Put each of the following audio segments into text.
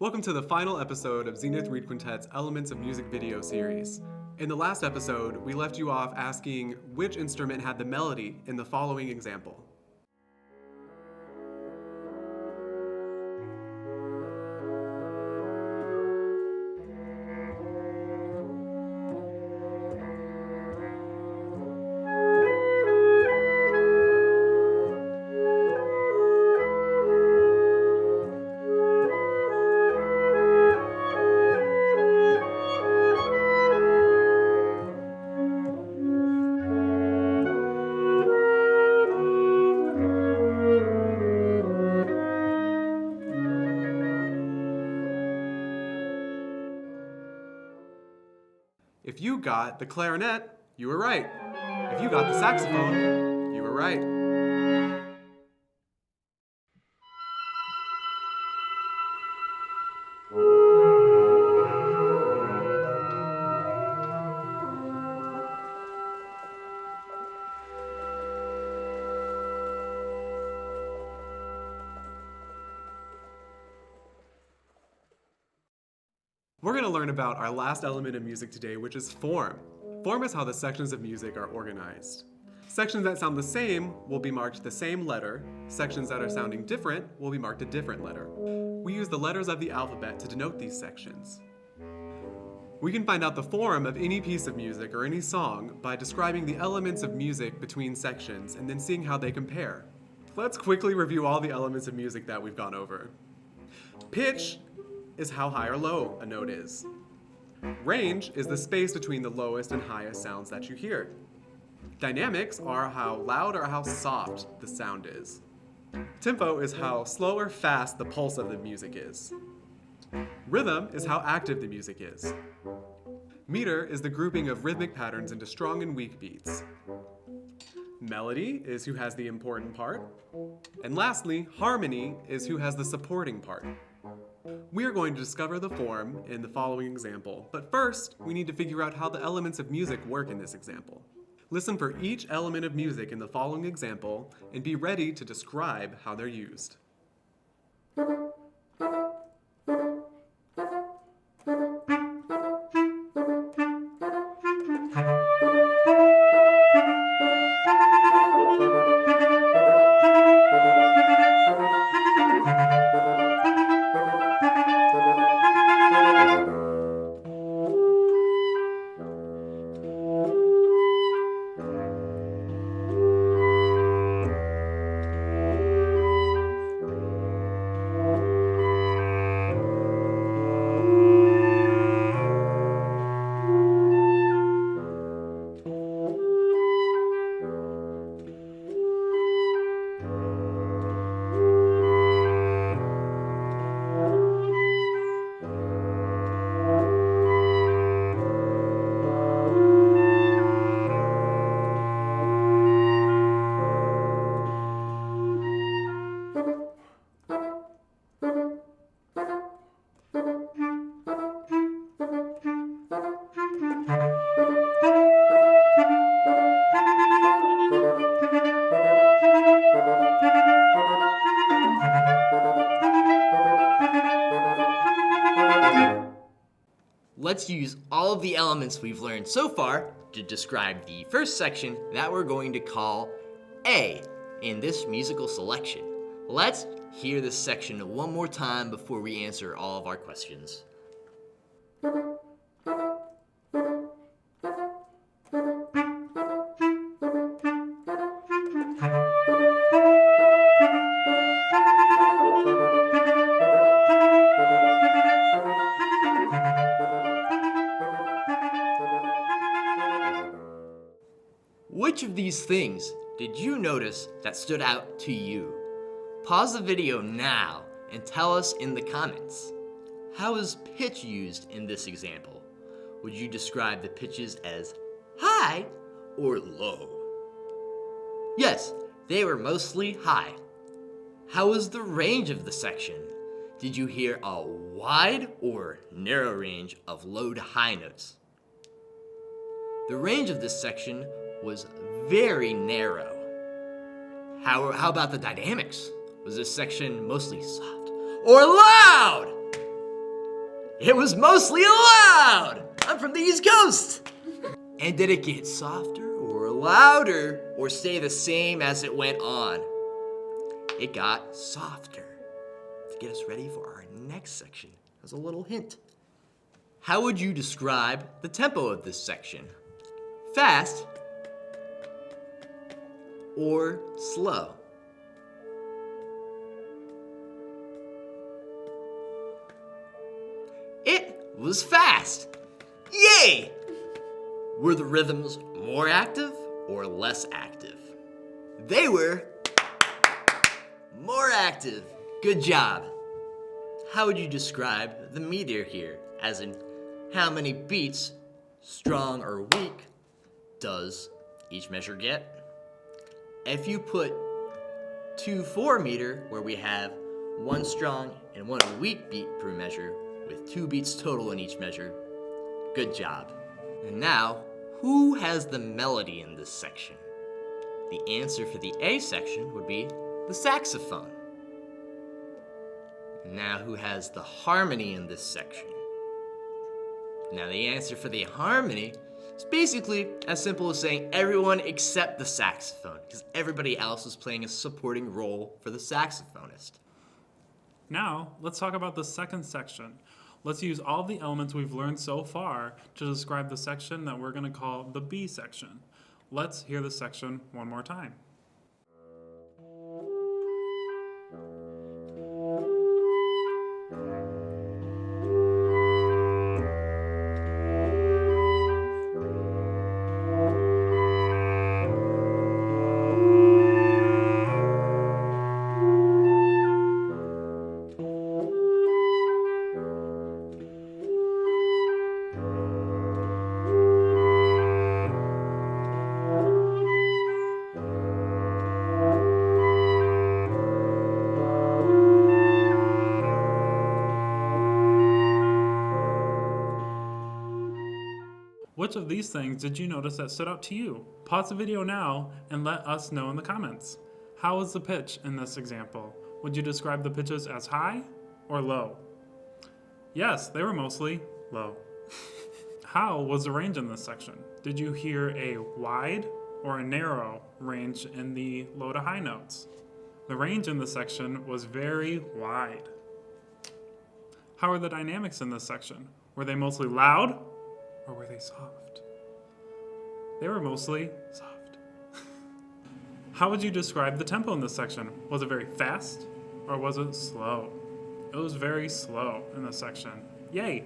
Welcome to the final episode of Zenith Reed Quintet's Elements of Music video series. In the last episode, we left you off asking which instrument had the melody in the following example. If you got the clarinet, you were right. If you got the saxophone, you were right. We're going to learn about our last element of music today, which is form. Form is how the sections of music are organized. Sections that sound the same will be marked the same letter. Sections that are sounding different will be marked a different letter. We use the letters of the alphabet to denote these sections. We can find out the form of any piece of music or any song by describing the elements of music between sections and then seeing how they compare. Let's quickly review all the elements of music that we've gone over. Pitch is how high or low a note is. Range is the space between the lowest and highest sounds that you hear. Dynamics are how loud or how soft the sound is. Tempo is how slow or fast the pulse of the music is. Rhythm is how active the music is. Meter is the grouping of rhythmic patterns into strong and weak beats. Melody is who has the important part. And lastly, harmony is who has the supporting part. We are going to discover the form in the following example, but first, we need to figure out how the elements of music work in this example. Listen for each element of music in the following example and be ready to describe how they're used. Let's use all of the elements we've learned so far to describe the first section that we're going to call A in this musical selection. Let's hear this section one more time before we answer all of our questions. Which of these things did you notice that stood out to you? Pause the video now and tell us in the comments. How is pitch used in this example? Would you describe the pitches as high or low? Yes, they were mostly high. How was the range of the section? Did you hear a wide or narrow range of low to high notes? The range of this section was very narrow. How about the dynamics? Was this section mostly soft or loud? It was mostly loud! I'm from the East Coast! And did it get softer or louder or stay the same as it went on? It got softer. To get us ready for our next section, as a little hint. How would you describe the tempo of this section? Fast or slow? It was fast. Yay! Were the rhythms more active or less active? They were more active. Good job. How would you describe the meter here? As in, how many beats, strong or weak, does each measure get? If you put 2/4 meter, where we have one strong and one weak beat per measure, with 2 beats total in each measure, good job. And now, who has the melody in this section? The answer for the A section would be the saxophone. Now, who has the harmony in this section? Now, the answer for the harmony is basically as simple as saying everyone except the saxophone, because everybody else is playing a supporting role for the saxophonist. Now, let's talk about the second section. Let's use all the elements we've learned so far to describe the section that we're going to call the B section. Let's hear the section one more time. Which of these things did you notice that stood out to you? Pause the video now and let us know in the comments. How was the pitch in this example? Would you describe the pitches as high or low? Yes, they were mostly low. How was the range in this section? Did you hear a wide or a narrow range in the low to high notes? The range in this section was very wide. How are the dynamics in this section? Were they mostly loud or were they soft? They were mostly soft. How would you describe the tempo in this section? Was it very fast or was it slow? It was very slow in this section. Yay!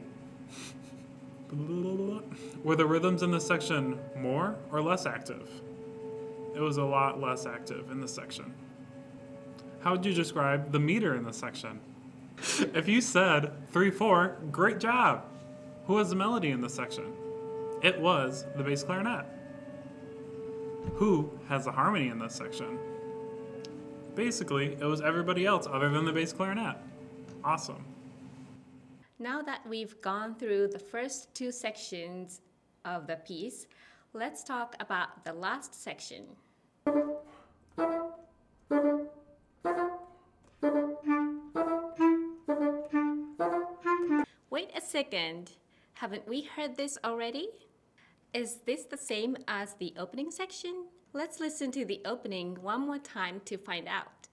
Were the rhythms in this section more or less active? It was a lot less active in this section. How would you describe the meter in this section? If you said 3/4, great job! Who has the melody in this section? It was the bass clarinet. Who has the harmony in this section? Basically, it was everybody else other than the bass clarinet. Awesome. Now that we've gone through the first 2 sections of the piece, let's talk about the last section. Wait a second. Haven't we heard this already? Is this the same as the opening section? Let's listen to the opening one more time to find out.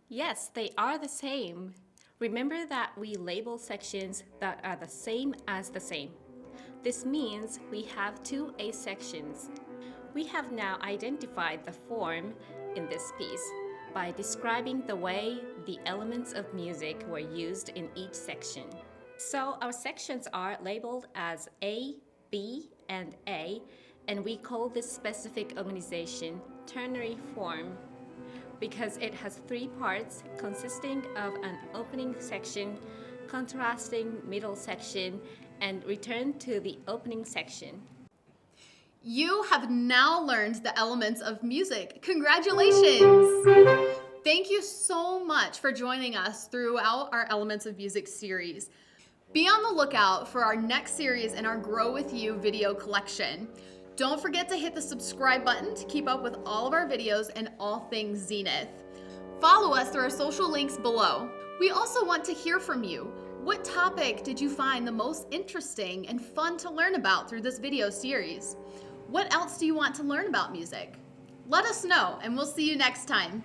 Yes, they are the same. Remember that we label sections that are the same as the same. This means we have 2 A sections. We have now identified the form in this piece by describing the way the elements of music were used in each section. So our sections are labeled as A, B, and A, and we call this specific organization ternary form because it has 3 parts consisting of an opening section, contrasting middle section, and return to the opening section. You have now learned the elements of music. Congratulations! Thank you so much for joining us throughout our Elements of Music series. Be on the lookout for our next series in our Grow With You video collection. Don't forget to hit the subscribe button to keep up with all of our videos and all things Zenith. Follow us through our social links below. We also want to hear from you. What topic did you find the most interesting and fun to learn about through this video series? What else do you want to learn about music? Let us know, and we'll see you next time.